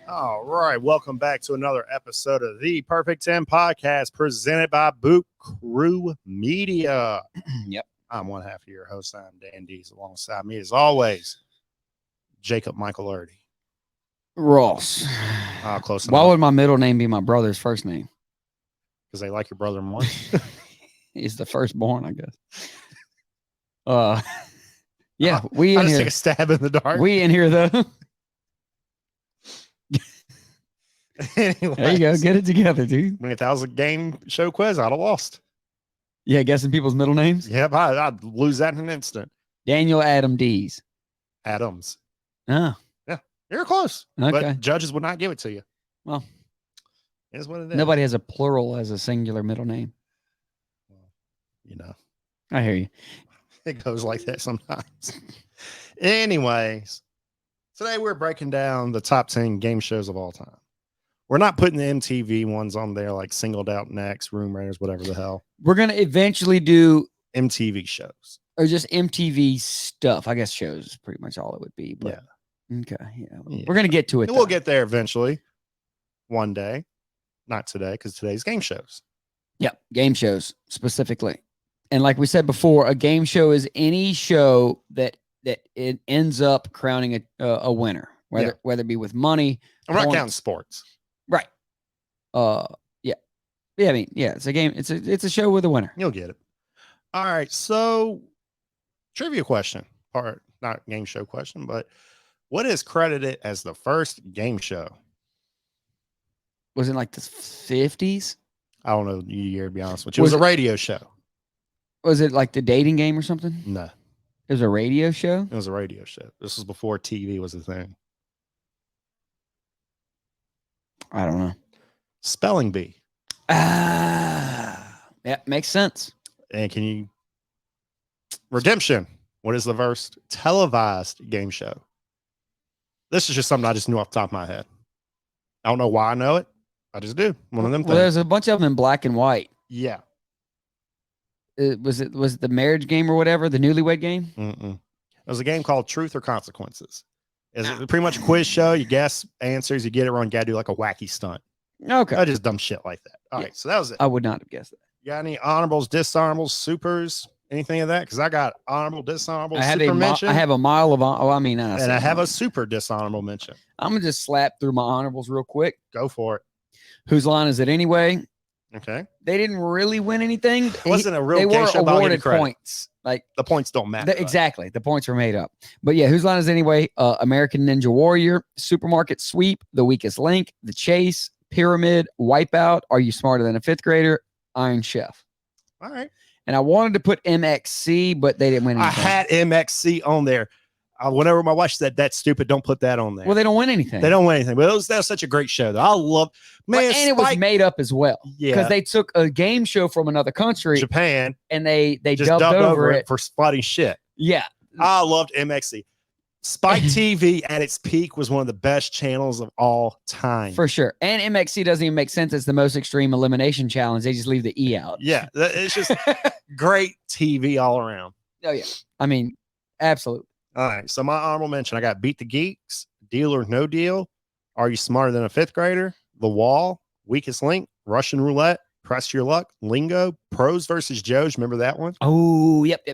All right. Welcome back to another episode of the Perfect 10 podcast presented by Boot Crew Media. Yep. I'm one half of your host. I'm Dan Dees. Alongside me, as always, Jacob Michael Erdy. Ross. Close Why enough. would my middle name be my brother's first name? Because they like your brother more. He's the firstborn, I guess. Yeah, we I in just here. take a stab in the dark. We in here though. Anyways, There you go. Get it together, dude. If that was a game show quiz, I'd have lost. Yeah, guessing people's middle names. Yep, I'd lose that in an instant. Daniel Adam Dees. Adams. Oh, Yeah, you're close. okay. But judges would not give it to you. Well, it is what it is. nobody has a plural as a singular middle name. You know. I hear you. It goes like that sometimes. Anyways, today we're breaking down the top 10 game shows of all time. We're not putting the MTV ones on there like Singled Out Next, Room Raiders, whatever the hell. We're going to eventually do MTV shows. Or just MTV stuff. I guess shows is pretty much all it would be. But yeah. Okay. Yeah. We're going to get to it. We'll get there eventually. One day. Not today, because today's game shows. Yep. Game shows specifically. And like we said before, a game show is any show that it ends up crowning a winner, whether it be with money. I'm not counting sports. Right. Yeah. I mean, yeah, it's a game. It's a show with a winner. You'll get it. All right. So trivia question, or not game show question, but what is credited as the first game show? Was it like the 50s? I don't know the year, to be honest with you. It was a radio show. Was it like the dating game or something? No. It was a radio show? It was a radio show. This was before TV was a thing. I don't know. Spelling Bee. Yeah, makes sense. And can you... Redemption. What is the first televised game show? This is just something I just knew off the top of my head. I don't know why I know it. I just do. One of them things. There's a bunch of them in black and white. Yeah. Was it the marriage game or whatever, the newlywed game? It was a game called Truth or Consequences. It's pretty much a quiz show. You guess answers, you get it wrong, you gotta do like a wacky stunt. Okay. I just dumb shit like that. All right, so that was it. I would not have guessed that. You got any honorables, dishonorables, supers, anything of that? Because I got honorable, dishonorable, I super mention. I have a mile of and I have a super dishonorable mention. I'm gonna just slap through my honorables real quick. Go for it. Whose line is it anyway? Okay. They didn't really win anything. It wasn't a real They game were show about awarded getting credit. points. Like the points don't matter. Exactly. The points were made up. But yeah, whose line is it anyway? American Ninja Warrior, Supermarket Sweep, The Weakest Link, The Chase, Pyramid, Wipeout, Are You Smarter Than a Fifth Grader, Iron Chef. All right. And I wanted to put MXC, but they didn't win anything. I had MXC on there. Whenever my wife said that's stupid, don't put that on there. Well, they don't win anything. They don't win anything. But that was such a great show, though. I love, man. And it was made up as well. Yeah. Because they took a game show from another country, Japan, and they just dubbed over it for spotting shit. Yeah. I loved MXC. Spike TV at its peak was one of the best channels of all time. For sure. And MXC doesn't even make sense. It's the most extreme elimination challenge. They just leave the E out. Yeah. It's just great TV all around. Oh, yeah. I mean, absolutely. All right. So my honorable mention, I got Beat the Geeks, Deal or No Deal, Are You Smarter Than a Fifth Grader, The Wall, Weakest Link, Russian Roulette, Press Your Luck, Lingo, Pros versus Joes. Remember that one? Oh, yep.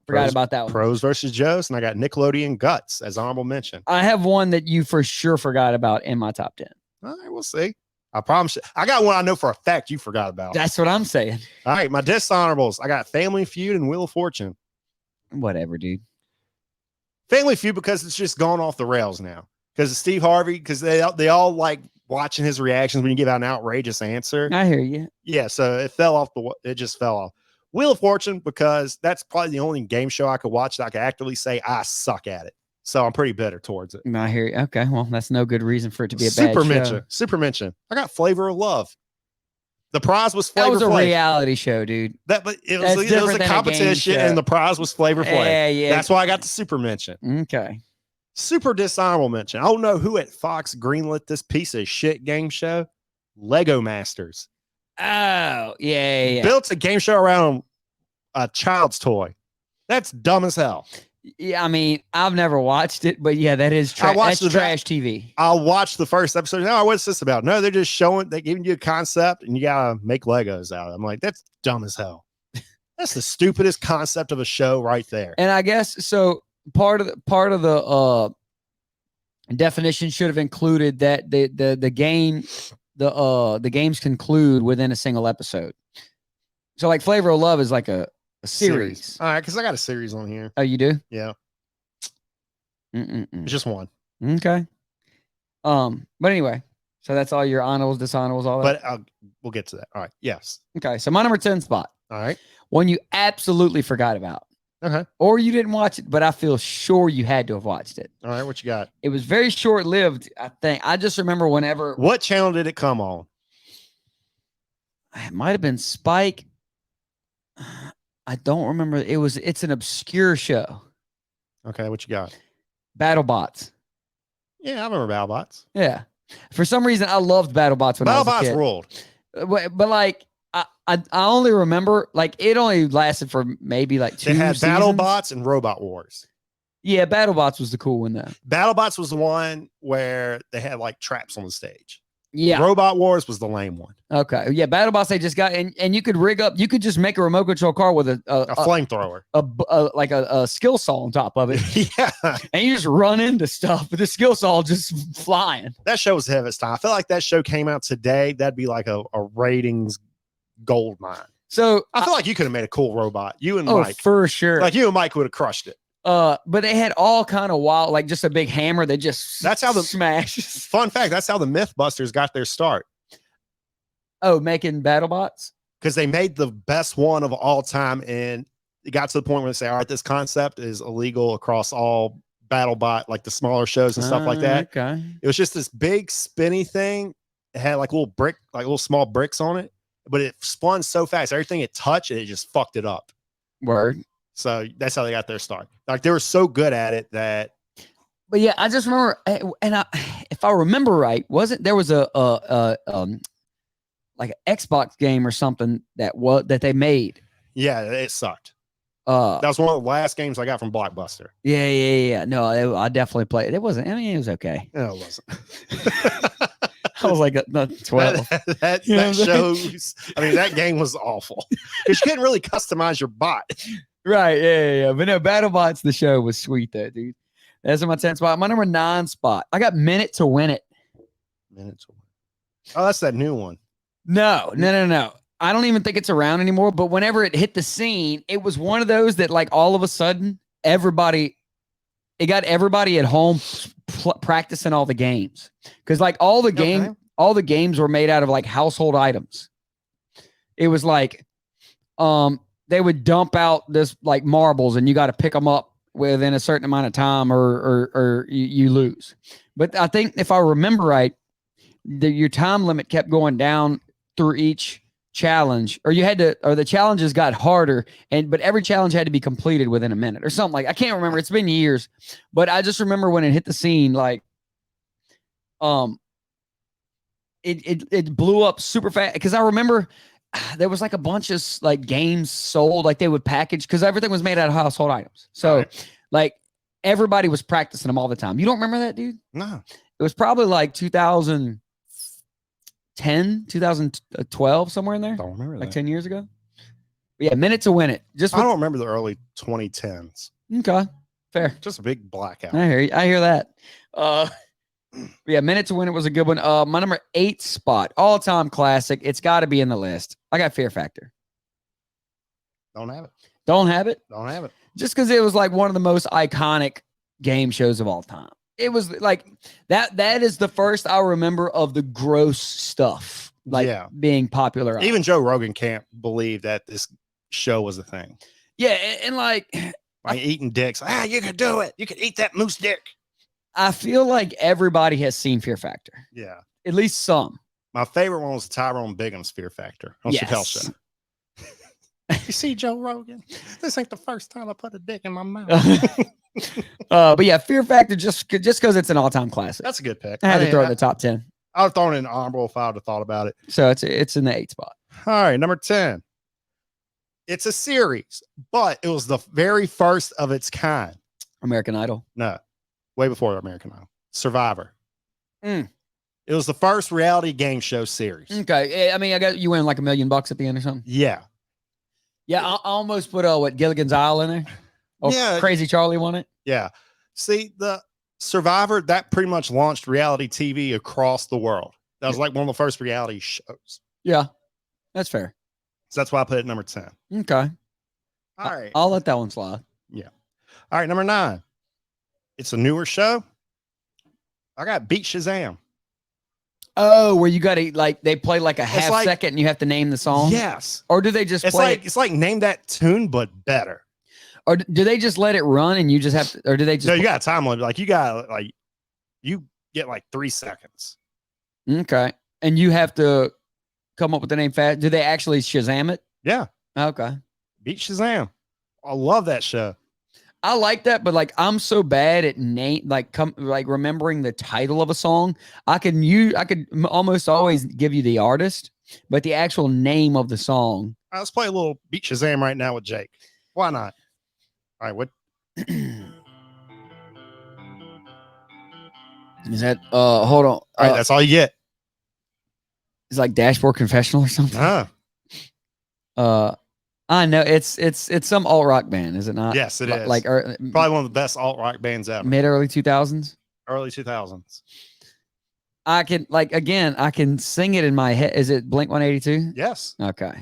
Forgot about that one. Pros versus Joes. And I got Nickelodeon Guts as honorable mention. I have one that you for sure forgot about in my top 10. All right. We'll see. I promise you. I got one I know for a fact you forgot about. That's what I'm saying. All right. My dishonorables. I got Family Feud and Wheel of Fortune. Whatever, dude. Family Feud because it's just gone off the rails now. Because Steve Harvey, because they all like watching his reactions when you give out an outrageous answer. I hear you. Yeah, so it just fell off. Wheel of Fortune, because that's probably the only game show I could watch that I could actively say I suck at it. So I'm pretty bitter towards it. I hear you. Okay, well, that's no good reason for it to be a bad show. Super mention. I got Flavor of Love. The prize was Flavor Flav. That was a reality show, dude. But it was a competition, and the prize was Flavor Flav. Yeah. That's why I got the super mention. Okay. Super dishonorable mention. I don't know who at Fox greenlit this piece of shit game show. Lego Masters. Oh, yeah. Built a game show around a child's toy. That's dumb as hell. Yeah, I mean, I've never watched it, but yeah, that is watched that's the- trash TV. I'll watch the first episode. No, what's this about? No, they're just showing, they're giving you a concept and you gotta make Legos out of it. I'm like, that's dumb as hell. That's the stupidest concept of a show right there. And I guess so. Part of the definition should have included that the games conclude within a single episode. So like Flavor of Love is like a series. All right, because I got a series on here. Oh, you do? Yeah. Mm-mm-mm. It's just one. Okay. But anyway, so that's all your honorables, dishonorables, all that. But we'll get to that. All right. Yes. Okay. So my number 10 spot, All right. one you absolutely forgot about, Okay. or you didn't watch it, but I feel sure you had to have watched it. All right. What you got? It was very short lived. I think I just remember whenever What channel did it come on? it might have been Spike. I don't remember. It's an obscure show. Okay. What you got? BattleBots. Yeah, I remember BattleBots. Yeah. For some reason, I loved BattleBots when I was a BattleBots kid. ruled. But like, I only remember like it only lasted for maybe like 2 They had seasons. BattleBots and Robot Wars. Yeah, BattleBots was the cool one though. BattleBots was the one where they had like traps on the stage. Yeah. Robot Wars was the lame one. Okay. Yeah, BattleBots they just got and you could rig up. You could just make a remote control car with A flamethrower. like a skill saw on top of it, Yeah. and you just run into stuff with the skill saw just flying. That show was ahead of its time. I feel like that show came out today. That'd be like a ratings gold mine. So I feel like you could have made a cool robot. You and oh, Mike. for sure. Like you and Mike would have crushed it. But they had all kind of wild, like just a big hammer that just That's how the- smashes. Fun fact, that's how the Mythbusters got their start. Oh, making BattleBots. Because they made the best one of all time. And it got to the point where they say, all right, this concept is illegal across all BattleBot, like the smaller shows and stuff like that. Okay. It was just this big spinny thing. It had like little small bricks on it, but it spun so fast. Everything it touched, it just fucked it up. Word. So that's how they got their start. Like they were so good at it that But yeah, I just remember, and if I remember right, wasn't there was a like an Xbox game or something that they made? yeah, it sucked. That was one of the last games I got from Blockbuster. Yeah. No, I definitely played it. It wasn't. I mean, it was okay. No, it wasn't. I was like 12. that shows. I mean, that game was awful because you couldn't really customize your bot. Right. Yeah. But no, BattleBots, the show was sweet though, dude. That's in my 10th spot. My number 9 spot. I got Minute to Win It. Oh, that's that new one. No. I don't even think it's around anymore. But whenever it hit the scene, it was one of those that like all of a sudden it got everybody at home practicing all the games. Because like all the games were made out of like household items. It was like, they would dump out this like marbles and you got to pick them up within a certain amount of time or you lose. But I think if I remember right, your time limit kept going down through each challenge, or the challenges got harder, but every challenge had to be completed within a minute or something like. I can't remember. It's been years, but I just remember when it hit the scene, like, it blew up super fast because I remember there was like a bunch of like games sold, like they would package because everything was made out of household items. So like everybody was practicing them all the time. You don't remember that, dude? No. It was probably like 2010, 2012, somewhere in there. Don't remember like that. 10 years ago. But yeah, Minute to Win It. I don't remember the early 2010s. Okay. Fair. Just a big blackout. I hear you. I hear that. Yeah, Minute to Win It was a good one. My number 8 spot, all-time classic. It's got to be in the list. I got Fear Factor. Don't have it. Don't have it? Don't have it. Just because it was like one of the most iconic game shows of all time. It was like that is the first I remember of the gross stuff being popular. Even Joe Rogan can't believe that this show was a thing. Yeah, and like eating dicks. You could do it. You could eat that moose dick. I feel like everybody has seen Fear Factor. Yeah. At least some. My favorite one was Tyrone Bigum's Fear Factor on Chappelle Show. You see, Joe Rogan, this ain't the first time I put a dick in my mouth. But yeah, Fear Factor just because it's an all-time classic. That's a good pick. I had to throw it in the top 10. I would have thrown it in honorable if I would have thought about it. So it's in the 8 spot. All right, number 10. It's a series, but it was the very first of its kind. American Idol. No, way before American Idol. Survivor. Mm. It was the first reality game show series. Okay. I mean, I got you win like $1 million at the end or something. Yeah. Yeah, I almost put what Gilligan's Island in there. Oh, Yeah. Crazy Charlie won it. Yeah. See, the Survivor, that pretty much launched reality TV across the world. That was like one of the first reality shows. Yeah, that's fair. So that's why I put it number 10. Okay. All right. I'll let that one slide. Yeah. All right. Number 9. It's a newer show. I got Beat Shazam. Oh, where you got to like they play like a half like, second and you have to name the song? Yes. Or do they just play it's like name that tune, but better. Or do they just let it run and you just have to, or do they just? No, you got a time limit. Like you got you get like 3 seconds. Okay. And you have to come up with the name fast. Do they actually Shazam it? Yeah. Okay. Beat Shazam. I love that show. I like that, but like I'm so bad at remembering the title of a song. I could almost always give you the artist, but the actual name of the song. All right, let's play a little Beat Shazam right now with Jake. Why not? All right, what is that? Hold on. All right, that's all you get. It's like Dashboard Confessional or something. Huh. I know it's some alt rock band, is it not? Yes, it is. Like probably one of the best alt rock bands ever. Mid early 2000s. Early 2000s. I can sing it in my head. Is it Blink 182? Yes. Okay.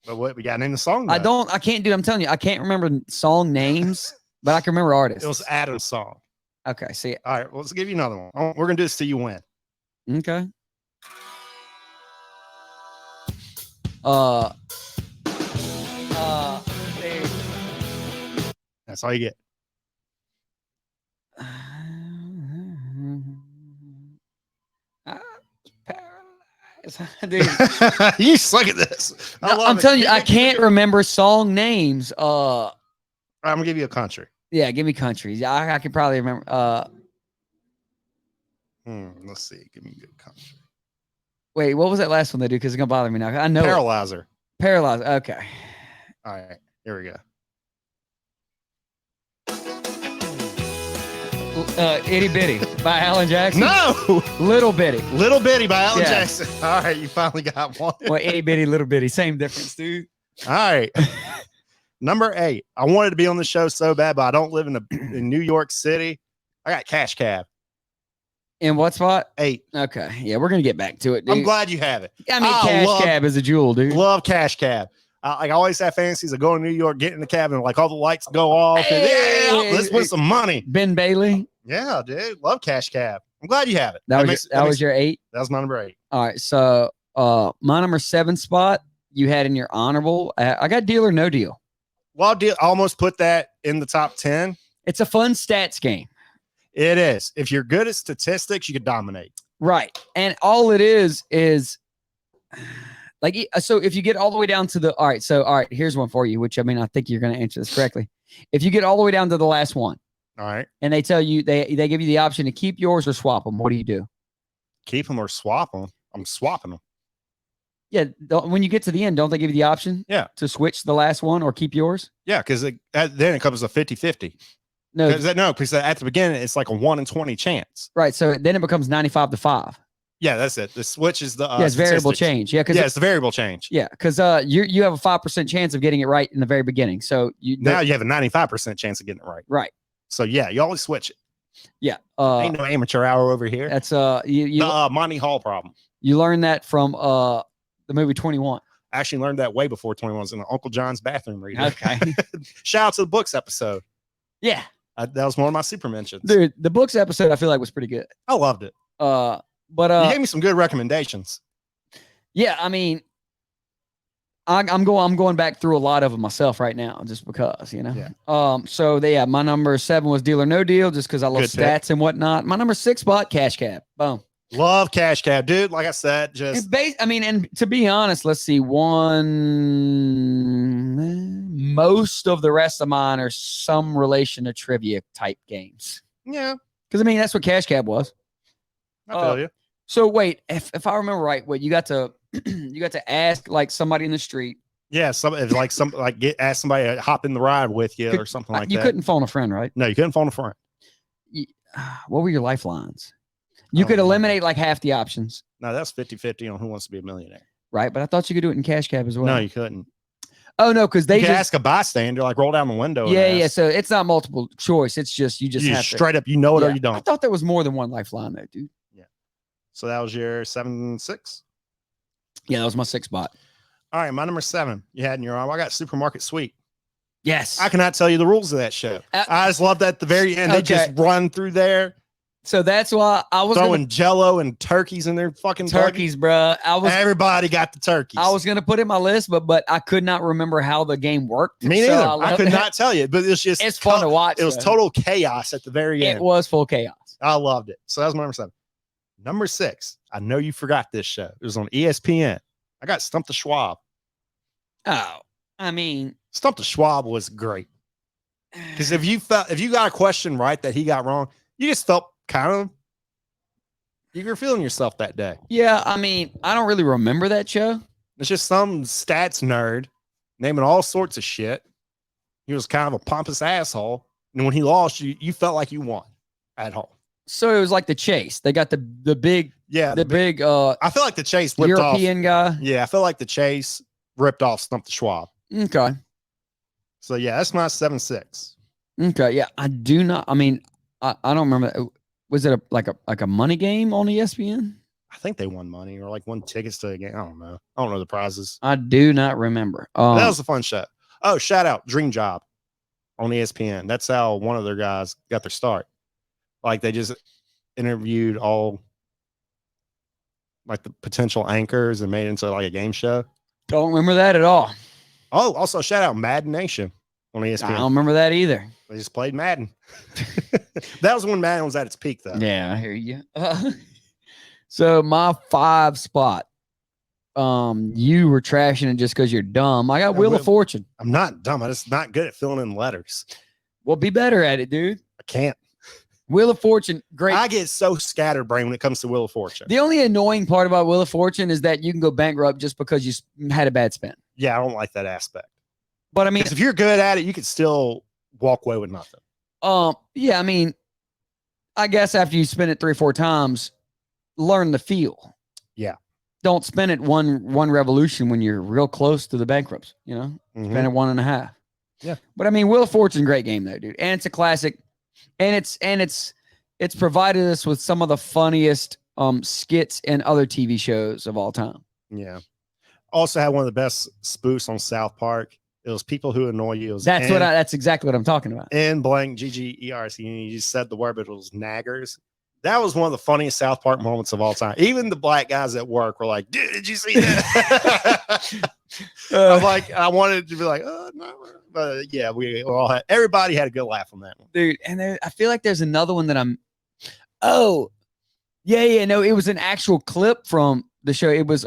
But what we got to name the song? Though. I can't do. I'm telling you, I can't remember song names, but I can remember artists. It was Adam's song. Okay. See. All right. Well, let's give you another one. We're gonna do this till you win. Okay. That's all you get. Dude. You suck at this. I'm telling you, I can't remember song names. I'm gonna give you a country. Yeah, give me countries. I can probably remember. Let's see. Give me a good country. Wait, what was that last one they do? Because it's gonna bother me now. I know Paralyzer. Paralyzer. Okay. All right. Here we go. Itty Bitty by Alan Jackson. No, Little Bitty. Little Bitty by Alan Jackson. All right, you finally got one. Well, Itty Bitty, Little Bitty, same difference, dude. All right. Number 8. I wanted to be on the show so bad, but I don't live in New York City. I got Cash Cab. In what spot? 8. Okay. Yeah, we're gonna get back to it, dude. I'm glad you have it. I mean, Cash Cab is a jewel, dude. Love Cash Cab. I always have fantasies of going to New York, getting in the cab, and like all the lights go off. Let's win some money. Ben Bailey. Yeah, dude. Love Cash Cab. I'm glad you have it. That was your 8. That was my number 8. All right. So my number 7 spot you had in your honorable. I got Deal or No Deal. Well, I almost put that in the top 10. It's a fun stats game. It is. If you're good at statistics, you could dominate. Right. And all it is like, so if you get all the way down to all right, here's one for you, which I mean, I think you're going to answer this correctly. If you get all the way down to the last one, all right, and they tell you, they give you the option to keep yours or swap them, what do you do? Keep them or swap them? I'm swapping them. Yeah. When you get to the end, don't they give you the option to switch the last one or keep yours? Yeah, because then it comes a 50-50. No, because at the beginning, it's like a 1 in 20 chance. Right. So then it becomes 95-5. Yeah, that's it. The switch is the it's variable change. Yeah, it's the variable change. Yeah, because you have a 5% chance of getting it right in the very beginning. So now you have a 95% chance of getting it right. Right. So yeah, you always switch it. Yeah. Ain't no amateur hour over here. That's the Monty Hall problem. You learned that from the movie 21. I actually learned that way before 21 was in the Uncle John's bathroom reading. Okay. Shout out to the books episode. Yeah. That was one of my super mentions. Dude, the books episode I feel like was pretty good. I loved it. But you gave me some good recommendations. Yeah, I mean, I'm going back through a lot of them myself right now, just because, you know. Yeah. So my number 7 was Deal or No Deal, just because I love stats and whatnot. My number 6 spot, Cash Cab. Boom. Love Cash Cab, dude. Like I said, just and to be honest, let's see, most of the rest of mine are some relation to trivia type games. Yeah. Because I mean, that's what Cash Cab was. I feel you. So wait, if I remember right, you got to ask like somebody in the street. Yeah, ask somebody to hop in the ride with you or something like you that. couldn't phone a friend, right? No, you couldn't phone a friend. What were your lifelines? I You don't could remember. eliminate like half the options, No, that's 50-50 on Who Wants to Be a Millionaire. right? But I thought you could do it in Cash Cab as well. No, you couldn't. Oh no, because You they could just ask a bystander, like roll down the window. yeah, and yeah. ask. So it's not multiple choice. It's just you just You have to straight up, you know it or Yeah. you don't. I thought there was more than one lifeline there, dude. Yeah. So that was your 7-6. Yeah, that was my 6 spot. All right, my number 7 you had in your arm. I got Supermarket Sweep. Yes. I cannot tell you the rules of that show. I just love that at the very end. They just run through there. So that's why I was throwing Jello and turkeys in their fucking turkeys, bro. Everybody got the turkeys. I was gonna put it in my list, but I could not remember how the game worked. Me neither. I could not tell you, but it's fun to watch. It was total chaos at the very end. It was full chaos. I loved it. So that was my number 7. Number 6. I know you forgot this show. It was on ESPN. I got Stump the Schwab. Oh, I mean, Stump the Schwab was great. Because if you got a question right that he got wrong, you just felt kind of you were feeling yourself that day. Yeah, I mean, I don't really remember that show. It's just some stats nerd naming all sorts of shit. He was kind of a pompous asshole. And when he lost, you felt like you won at home. So it was like the chase. They got the big big I feel like the chase ripped European guy. Yeah, I feel like the chase ripped off Stump the Schwab. Okay. So yeah, that's my 7-6. Okay. Yeah. I do not. I mean, I don't remember. Was it like a money game on ESPN? I think they won money or like won tickets to a game. I don't know. I don't know the prizes. I do not remember. That was a fun show. Oh, shout out Dream Job on ESPN. That's how one of their guys got their start. Like they just interviewed all like the potential anchors and made it into like a game show. Don't remember that at all. Oh, also shout out Madden Nation on ESPN. I don't remember that either. They just played Madden. That was when Madden was at its peak, though. Yeah, I hear you. So my 5 spot. You were trashing it just because you're dumb. I got Wheel of Fortune. I'm not dumb. I'm just not good at filling in letters. Well, be better at it, dude. I can't. Wheel of Fortune, great. I get so scatterbrained when it comes to Wheel of Fortune. The only annoying part about Wheel of Fortune is that you can go bankrupt just because you had a bad spin. Yeah, I don't like that aspect. But I mean, if you're good at it, you could still walk away with nothing. Yeah, I mean, I guess after you spin it 3 or 4 times, learn the feel. Yeah. Don't spin it one revolution when you're real close to the bankrupts, you know? Spin it 1.5. Yeah. But I mean, Wheel of Fortune, great game though, dude. And it's a classic. And it's provided us with some of the funniest skits and other TV shows of all time. Yeah. Also had one of the best spoofs on South Park. It was People Who Annoy You. That's exactly what I'm talking about. N blank GGERC. You just said the word, but it was naggers. That was one of the funniest South Park moments of all time. Even the black guys at work were like, "Did you see that?" I wanted to be like, "Oh no," but yeah, we all had. Everybody had a good laugh on that one, dude. And I feel like there's another one that I'm. Oh, yeah. No, it was an actual clip from the show. It was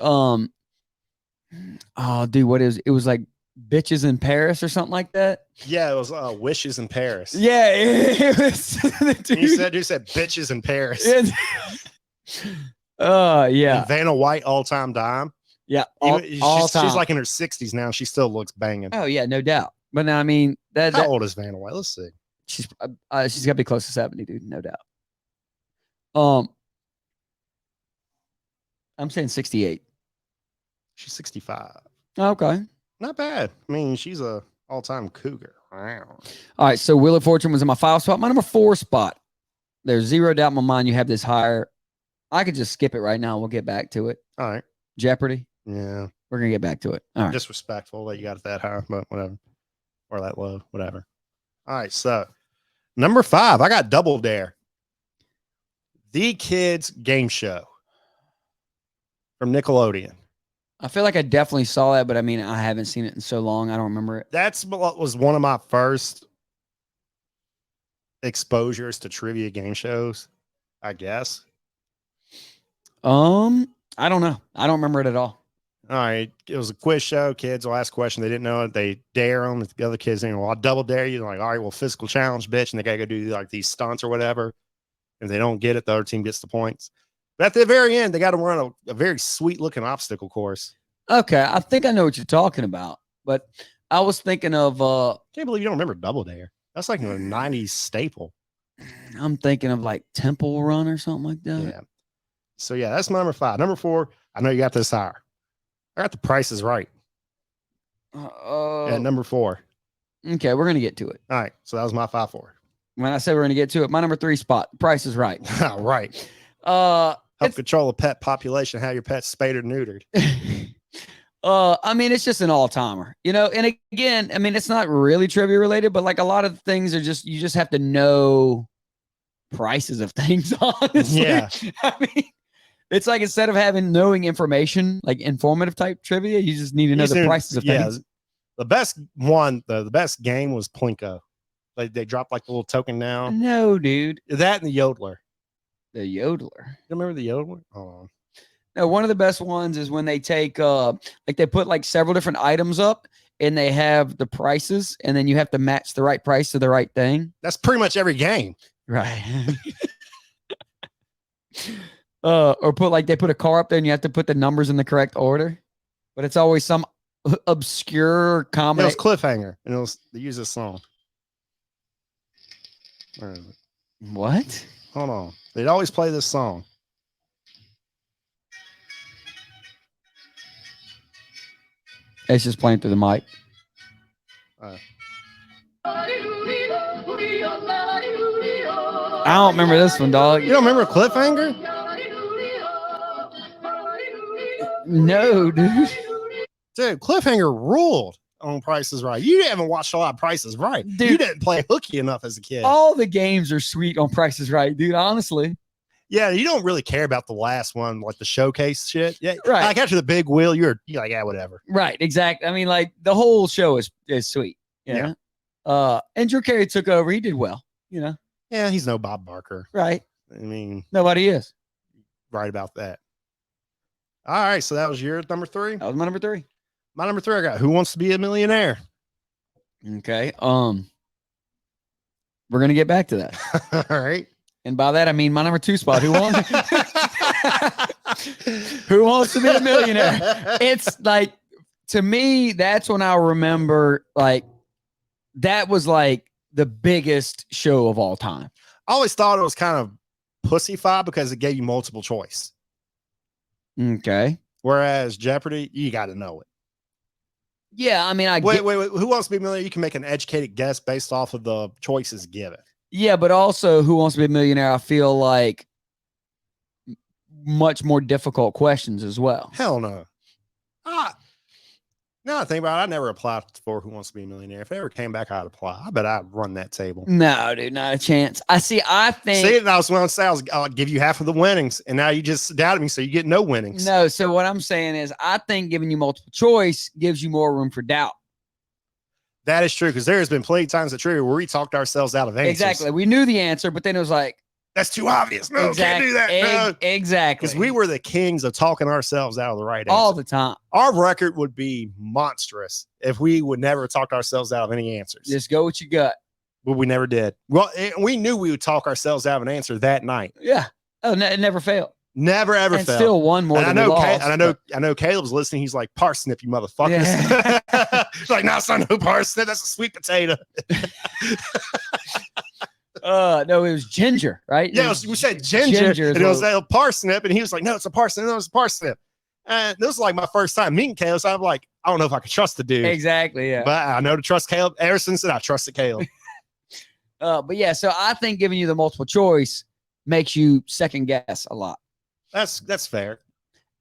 Oh, dude, what is it? Was like Bitches in Paris or something like that. Yeah, it was Wishes in Paris. Yeah, it was. You said Bitches in Paris. Yeah. And Vanna White, all-time dime. Yeah, she's like in her 60s now. She still looks banging. Oh yeah, no doubt. But now, I mean, how old is Vanna White? Let's see. She's got to be close to 70, dude. No doubt. I'm saying 68. She's 65. Okay. Not bad. I mean, she's a all-time cougar. Wow. All right, so Wheel of Fortune was in my 5 spot. My number 4 spot. There's zero doubt in my mind you have this higher. I could just skip it right now. We'll get back to it. All right. Jeopardy. Yeah. We're going to get back to it. All right. Disrespectful that you got it that high, but whatever. Or that low, whatever. All right, so number 5, I got Double Dare. The Kids Game Show from Nickelodeon. I feel like I definitely saw that, but I mean, I haven't seen it in so long. I don't remember it. That's what was one of my first exposures to trivia game shows, I guess. I don't know. I don't remember it at all. All right. It was a quiz show. Kids will ask questions. They didn't know it. They dare them. The other kids didn't. Well, I'll double dare you. They're like, all right, well, physical challenge, bitch. And they got to go do like these stunts or whatever. If they don't get it, the other team gets the points. But at the very end, they got to run a very sweet looking obstacle course. Okay. I think I know what you're talking about. But I was thinking of Can't believe you don't remember Double Dare. That's like a 90s staple. I'm thinking of like Temple Run or something like that. Yeah. So yeah, that's my number 5. Number 4, I know you got this higher. I got The Price is Right at number 4. Okay, we're gonna get to it. All right. So that was my 5-4. When I said we're gonna get to it, my number 3 spot, Price is Right. All right. Help control the pet population, how your pet's spayed or neutered. I mean, it's just an all-timer, you know. And again, I mean, it's not really trivia related, but like a lot of things are just you just have to know prices of things. Honestly, Yeah. I mean, it's like instead of knowing information, like informative type trivia, you just need to know the prices of things. The best one, the best game was Plinko. They dropped like the little token down. No, dude, That and the Yodeler. The Yodeler. You remember the Yodeler? Oh. No, one of the best ones is when they take like they put like several different items up and they have the prices and then you have to match the right price to the right thing. That's pretty much every game. Right. Or they put a car up there and you have to put the numbers in the correct order. But it's always some obscure comedy. It was Cliffhanger and they use this song. Where is it? What? Hold on. They'd always play this song. It's just playing through the mic. I don't remember this one, dog. You don't remember Cliffhanger? No, dude. Dude, Cliffhanger ruled on Price is Right. You haven't watched a lot of Price is Right. Dude, you didn't play hooky enough as a kid. All the games are sweet on Price is Right, dude, honestly. Yeah, you don't really care about the last one, like the showcase shit. Yeah, right. Like after the big wheel, you're like, yeah, whatever. Right, exactly. I mean, like the whole show is sweet. Yeah. And Drew Carey took over. He did well, you know. Yeah, he's no Bob Barker. Right. I mean, nobody is. Right about that. All right, so that was your number 3. That was my number 3. My number 3, I got Who Wants to Be a Millionaire? Okay. We're gonna get back to that. All right. And by that I mean my number 2 spot. Who wants Who Wants to Be a Millionaire? It's like, to me, that's when I remember like that was like the biggest show of all time. I always thought it was kind of pussyfied because it gave you multiple choice. Okay. Whereas Jeopardy, you got to know it. Yeah, I mean, wait. Who Wants to Be a Millionaire? You can make an educated guess based off of the choices given. Yeah, but also Who Wants to Be a Millionaire, I feel like much more difficult questions as well. Hell no. Now I think about it, I never applied for Who Wants to Be a Millionaire. If it ever came back, I'd apply. I bet I'd run that table. No, dude, not a chance. I think. See, and I was going to say, I'll give you half of the winnings, and now you just doubted me, so you get no winnings. No, so what I'm saying is, I think giving you multiple choice gives you more room for doubt. That is true, because there has been plenty of times at trivia where we talked ourselves out of answers. Exactly. We knew the answer, but then it was like, that's too obvious. No, can't do that. No. Exactly. Because we were the kings of talking ourselves out of the right answer. All the time. Our record would be monstrous if we would never talk ourselves out of any answers. Just go with your gut. But we never did. Well, we knew we would talk ourselves out of an answer that night. Yeah. Oh, it never failed. Never ever failed. Still won more than we lost. I know Caleb's listening. He's like, parsnip, you motherfuckers. Yeah. He's like, no, son, no parsnip. That's a sweet potato. No, it was ginger, right? Yeah, we said ginger and it was a parsnip, and he was like, no, it's a parsnip. No, it's a parsnip. And this was like my first time meeting Caleb, so I'm like, I don't know if I can trust the dude. Exactly, yeah. But I know to trust Caleb. Ever since then, I trusted Caleb. But yeah, so I think giving you the multiple choice makes you second guess a lot. That's fair.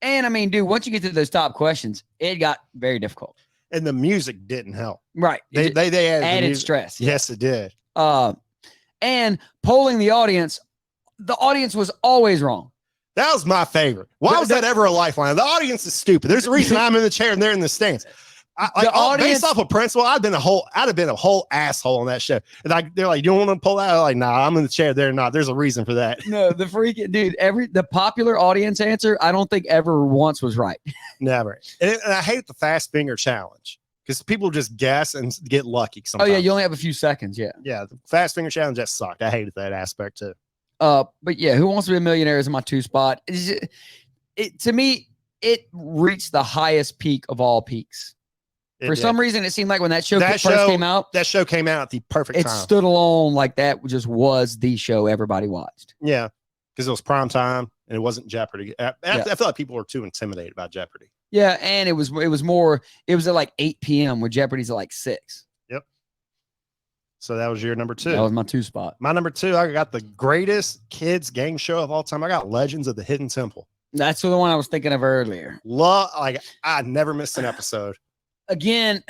And I mean, dude, once you get to those top questions, it got very difficult. And the music didn't help. Right. They added stress. Yes, it did. And polling the audience was always wrong. That was my favorite. Why was that ever a lifeline? The audience is stupid. There's a reason I'm in the chair and they're in the stands. Based off of principle, I'd have been a whole asshole on that show. And they're like, you don't want to pull out? Like, nah, I'm in the chair. They're not. There's a reason for that. No, the freaking dude. The popular audience answer, I don't think ever once was right. Never. And I hate the fast finger challenge because people just guess and get lucky. Sometimes. Oh yeah, you only have a few seconds. Yeah. Yeah, the fast finger challenge that sucked. I hated that aspect too. But yeah, Who Wants to Be a Millionaire is in my 2 spot. To me, it reached the highest peak of all peaks. It For did. some reason, it seemed like when that show That first show- came out, that show came out at the perfect it time. stood alone like that just was the show everybody watched. Yeah, because it was prime time and it wasn't Jeopardy. I Yeah. feel like people were too intimidated about Jeopardy. Yeah, and it was at like 8 p.m. where Jeopardy's at like 6. So that was your number 2. That was my 2 spot. My number 2, I got the greatest kids game show of all time. I got Legends of the Hidden Temple. That's the one I was thinking of earlier. I never missed an episode. Again,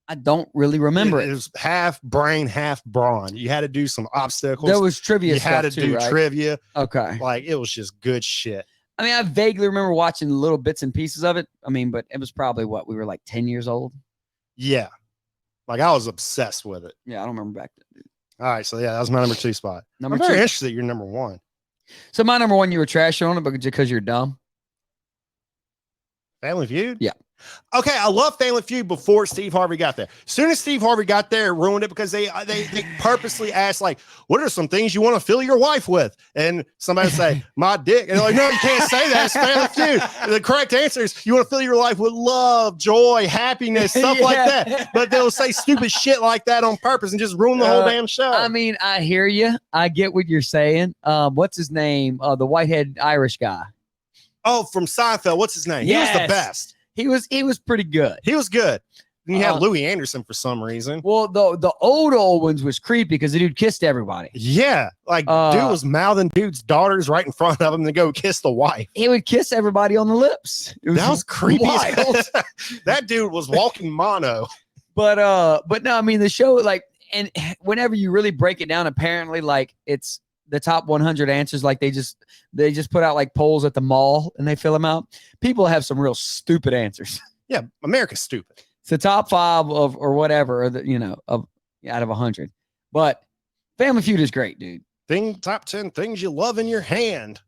I don't really remember It it. was half brain, half brawn. You had to do some obstacles. There was trivia you stuff had to too, do right? trivia. Okay. Like it was just good shit. I mean, I vaguely remember watching little bits and pieces of it. I mean, but it was probably we were like 10 years old. Yeah. Like I was obsessed with it. Yeah, I don't remember back then. All right. So yeah, that was my number 2 spot. Number I'm very 2. interested you're number 1. So my number 1, you were trashing on it because you're dumb. Family Feud? Yeah. Okay, I love Family Feud before Steve Harvey got there. As soon as Steve Harvey got there, it ruined it because they purposely asked, like, what are some things you want to fill your wife with? And somebody would say, my dick. And they're like, no, you can't say that. It's Family Feud. And the correct answer is you want to fill your life with love, joy, happiness, stuff like that. But they'll say stupid shit like that on purpose and just ruin the whole damn show. I mean, I hear you. I get what you're saying. What's his name? The whitehead Irish guy. Oh, from Seinfeld. What's his name? Yes. He was the best. He was pretty good. He was good. And you had Louis Anderson for some reason. Well, the old ones was creepy because the dude kissed everybody. Yeah. Like, dude was mouthing dude's daughters right in front of him to go kiss the wife. He would kiss everybody on the lips. That was creepy. Wild. That dude was walking mono. But no, I mean, the show, like, and whenever you really break it down, apparently, like, it's the top 100 answers. Like they just put out like polls at the mall and they fill them out. People have some real stupid answers. Yeah, America's stupid. It's the top 5 of or whatever, of out of 100. But Family Feud is great, dude. Top 10 things you love in your hand.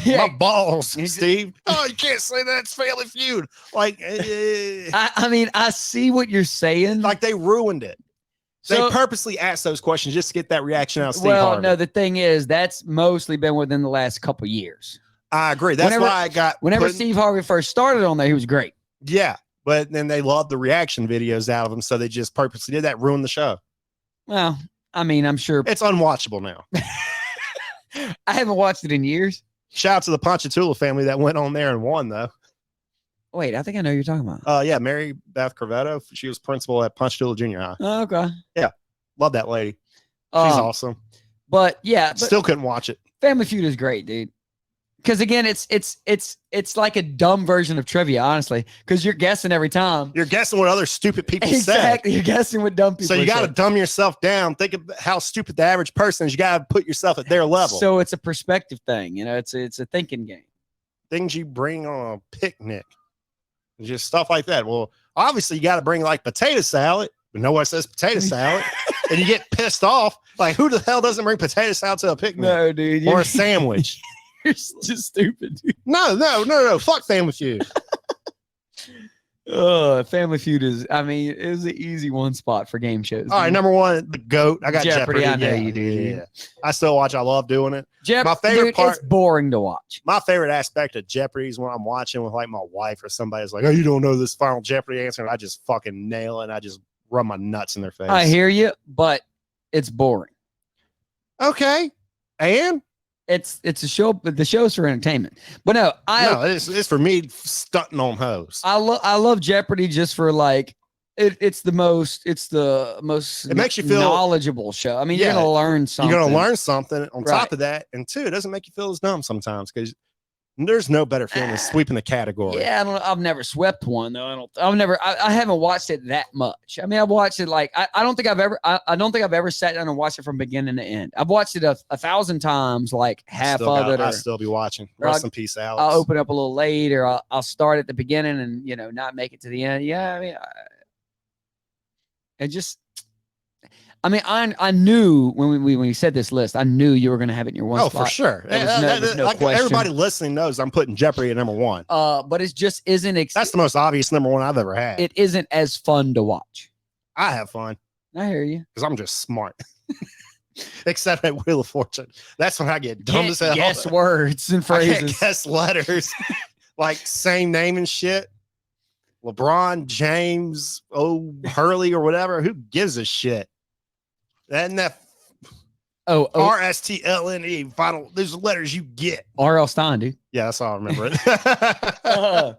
Yeah. My balls, Steve. Oh, you can't say that's Family Feud. Like, I mean, I see what you're saying. Like they ruined it. So, they purposely asked those questions just to get that reaction out of Steve well, Harvey. no, the thing is, that's mostly been within the last couple of years. I agree. That's why I got whenever Steve Harvey first started on there, he was great. Yeah, but then they loved the reaction videos out of him, so they just purposely did that, ruin the show. Well, I mean, I'm sure it's unwatchable now. I haven't watched it in years. Shout out to the Ponchatoula family that went on there and won, though. Wait, I think I know who you're talking about. Yeah, Mary Beth Corvetto. She was principal at Ponchatoula Junior High. Oh, okay. Yeah, love that lady. She's awesome. But yeah, still couldn't watch it. Family Feud is great, dude. Because again, it's like a dumb version of trivia, honestly. Because you're guessing every time. You're guessing what other stupid people say. Exactly. You're guessing what dumb people. So you got to dumb yourself down. Think of how stupid the average person is. You got to put yourself at their level. So it's a perspective thing. It's a thinking game. Things you bring on a picnic, just stuff like that. Well, obviously you got to bring like potato salad, but no one says potato salad, and you get pissed off. Like, who the hell doesn't bring potato salad to a picnic? No, dude. Or a sandwich. You're just stupid, dude. No. Fuck Family Feud. Family Feud is an easy one spot for game shows. All right, number 1, the GOAT. I got Jeopardy. I know you do. Yeah. I still watch. I love doing it. My favorite part. It's boring to watch. My favorite aspect of Jeopardy is when I'm watching with like my wife or somebody's like, "Oh, you don't know this final Jeopardy answer," and I just fucking nail it. And I just rub my nuts in their face. I hear you, but it's boring. Okay, and it's a show, but the show's for entertainment. But no, it's for me stunting on hoes. I love Jeopardy just for like it's the most it makes you feel knowledgeable show. I mean, you're gonna learn something. You're gonna learn something on top of that, and 2, it doesn't make you feel as dumb sometimes because there's no better feeling than sweeping the category. Yeah, I've never swept one though. I haven't watched it that much. I mean, I've watched it like I don't think I've ever sat down and watched it from beginning to end. I've watched it 1,000 times, like half of it. I'll still be watching. Rest in peace, Alex. I'll open up a little late, or I'll start at the beginning and not make it to the end. Yeah, I mean, I knew when we said this list, I knew you were going to have it in your one spot. Oh, for sure. There was no question. Everybody listening knows I'm putting Jeopardy at number 1. But it just isn't. That's the most obvious number 1 I've ever had. It isn't as fun to watch. I have fun. I hear you. Because I'm just smart. Except at Wheel of Fortune. That's when I get dumb as hell. Guess words and phrases. I can't guess letters. Like same name and shit. LeBron James, Hurley or whatever. Who gives a shit? And that RSTLNE final. There's the letters you get. R.L. Stein, dude. Yeah, that's all I remember it.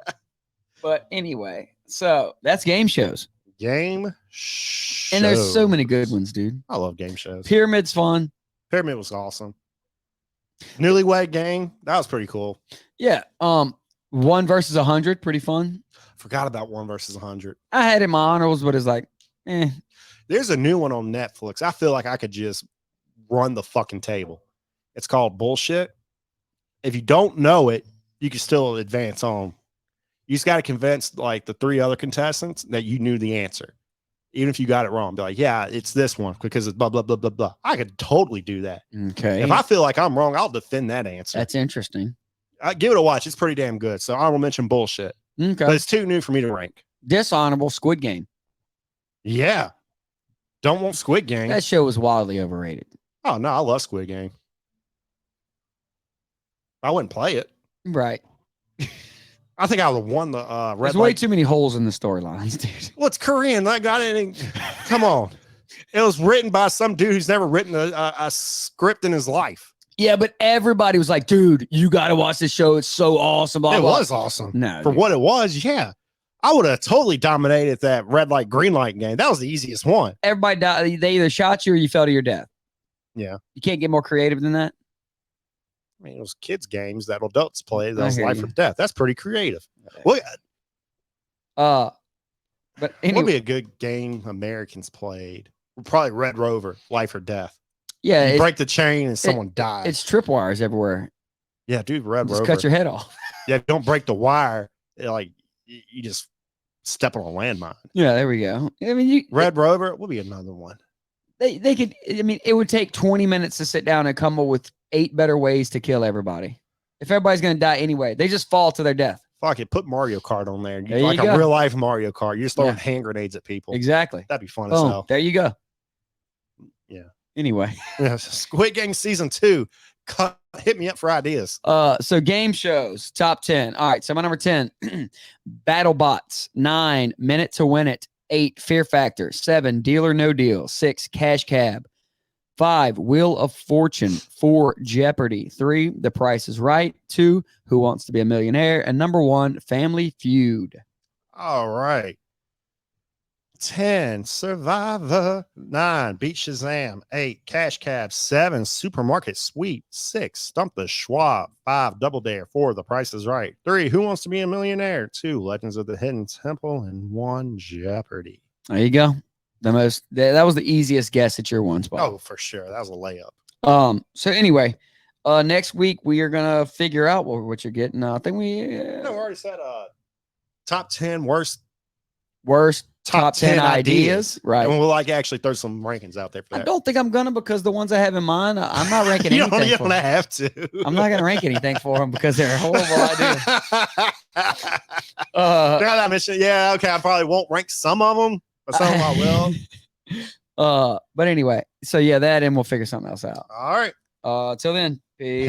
But anyway, so that's game shows. Game shows. And there's so many good ones, dude. I love game shows. Pyramid's fun. Pyramid was awesome. Newlywed Gang, that was pretty cool. Yeah. 1 versus 100, pretty fun. Forgot about 1 versus 100. I had it in my honorables, but it's like, There's a new one on Netflix. I feel like I could just run the fucking table. It's called Bullshit. If you don't know it, you can still advance on. You just got to convince like the 3 other contestants that you knew the answer. Even if you got it wrong, be like, yeah, it's this one because it's blah, blah, blah, blah, blah. I could totally do that. Okay. If I feel like I'm wrong, I'll defend that answer. That's interesting. Give it a watch. It's pretty damn good. So I will mention Bullshit. Okay. But it's too new for me to rank. Dishonorable, Squid Game. Yeah. Don't want Squid Game. That show was wildly overrated. Oh, no, I love Squid Game. I wouldn't play it. Right. I think I would have won the red There's way too many holes in the storylines, dude. Well, it's Korean. Like, I didn't. Come on. It was written by some dude who's never written a script in his life. Yeah, but everybody was like, dude, you got to watch this show. It's so awesome. Blah, It blah. was awesome. No, For dude. what it was, yeah. I would have totally dominated that red light, green light game. That was the easiest one. Everybody died. They either shot you or you fell to your death. Yeah. You can't get more creative than that. I mean, it was kids' games that adults play. That I was hear life you. or death. That's pretty creative. Well, But what would anyway, be a good game Americans played? Probably Red Rover, life or death. yeah, You break the chain and someone dies. it's tripwires everywhere. Yeah, dude, Red Just Rover. cut your head off. Yeah, don't break the wire. Like you just step on a landmine. Yeah, there we go. I mean, Red Rover will be another one. they could. I mean, it would take 20 minutes to sit down and come up with 8 better ways to kill everybody. If everybody's gonna die anyway, they just fall to their death. Fuck it, put Mario Kart on there. There you Like go. a real life Mario Kart. You're just throwing Yeah. hand grenades at people. Exactly. That'd be fun as Boom. hell. There you go. Yeah. Anyway, Yeah, Squid Game season 2. Hit me up for ideas. so game shows top 10. All right, so my number 10, Battle Bots. 9, Minute to Win It. 8, Fear Factor. 7, Deal or No Deal. 6, Cash Cab. 5, Wheel of Fortune. 4, Jeopardy. 3, The Price is Right. 2, Who Wants to Be a Millionaire? And number 1, Family Feud. All right. 10, Survivor. 9, Beat Shazam. 8, Cash Cab. 7, Supermarket Sweep. 6, Stump the Schwab. 5, Double Dare. 4, The Price is Right. 3, Who Wants to Be a Millionaire? 2, Legends of the Hidden Temple. And 1, Jeopardy. There you go. That was the easiest guess at your one spot. Oh, for sure. That was a layup. So anyway, next week we are gonna figure out what you're getting. I think we No, we already said top 10 worst worst top 10 ideas. Right. And we'll like actually throw some rankings out there for I that. don't think I'm gonna, because the ones I have in mind, I'm not ranking you anything. don't for them. have to. I'm not gonna rank anything for them because they're horrible ideas. Now that I mentioned, yeah, okay, I probably won't rank some of them, but some of them I will. But anyway, so yeah, that, and we'll figure something else out. All right. Till then, Peace.